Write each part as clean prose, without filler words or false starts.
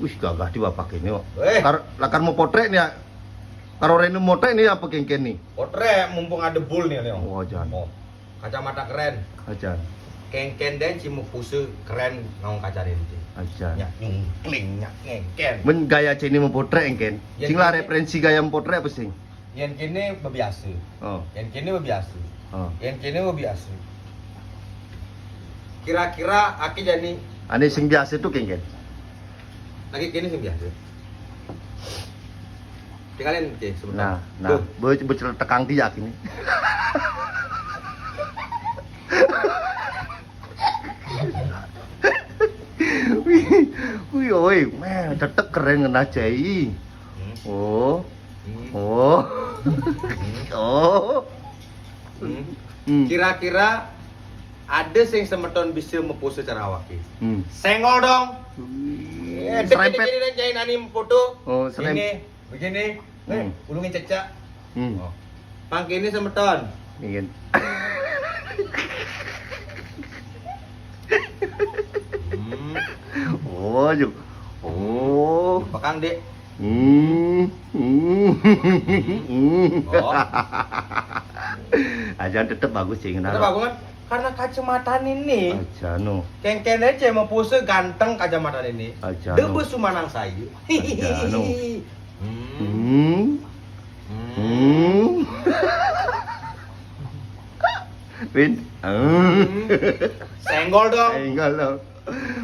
Wih, gagah di bapak ini kok. Weh. Lakar mau potret nih ya. Karo rene motek nih apa kengken nih? Potret mumpung ada bul nih Leo. Oh, jangan. Oh. Kacamata keren. Ajan. Kengken dan cimu puse keren ngomong kacarin sih. Ajan. Nyak nyungkling nyak kengken. Men gaya cini mau potret engken. Ya, Sing lah gini. referensi gaya mau potret apa sing? Yang kini bebiasa. Oh. Yang kini bebiasa. Oh. Yang kini bebiasa. Kira-kira aki jadi Ane sing biasa tuh kengken. lagi kini sih biasa. Tinggalin Ki sebentar. Nah, bocil tekang dia kini. Wih, oi, meh, tetek keren ngena cai. Oh, oh, oh. Kira-kira ada sing semeton bisa mempo secara awak Ki. Senggol dong. Serempet. Ini dan jain anim foto. Oh, serempet. Begini. Ulungin cecak. Hmm. Oh. Pangki ini semeton. Ingin. Oh, juk. Oh. Bakang Dek. Oh. Ajan tetep bagus sih Kita kenapa? bagus kan? Karena kacamata ini Ajan no. kengken aja mau pose ganteng kacamata ini. Aja, Debu sumanang sayu. Aja, no. Hmm. Win. Senggol dong. Enggak lo.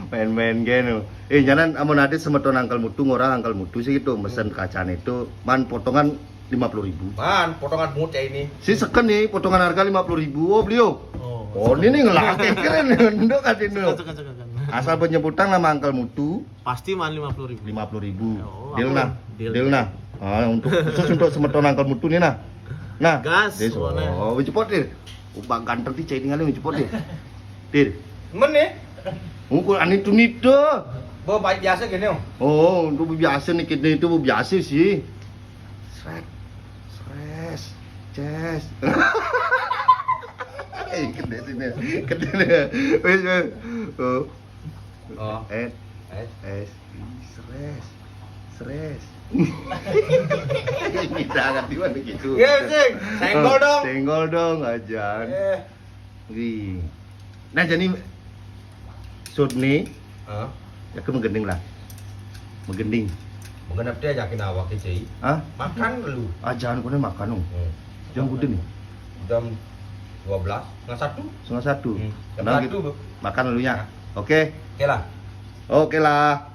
Main-main gini. Jangan amun ada semeton angkel mutu ngorang angkel mutu sih itu mesen kacaan itu man potongan 50.000. Man, potongan mood ya ini. Si seken nih potongan harga 50.000. Oh beliau. Oh ini nih ngelaki keren ndok katino. Asal penyebutan nama angkel mutu Pasti man 50.000. 50.000. Oh, Deal aku nah. deal. Deal nah. Ah untuk khusus untuk semeton angkel mutu nih nah. Nah, Gas, Des, boleh. oh, cepot dir. Ubah ganteng ti cai tinggalin cepot dir. Dir. Men nih. Ukur anitu nito. Bawa baik biasa gini oh. Oh, itu biasa nih kita itu biasa sih. Stress. Ces. Gede sini. Gede. Wes. Oh. Oh. Stres. Kita ngerti mana gitu. Iya sih. Senggol dong. Senggol dong ajan. Wih. Nah jadi sud nih, Hah? ya ke menggending lah. Menggending. Mengenap dia yakin awak sih. Hah? Makan lu. Ajan kau makan dong. Jam gede nih. Jam 12, setengah 1. Setengah 1. Jam Nah, 1, gitu. Bu. Makan dulunya. Oke. Oke lah. Oke lah.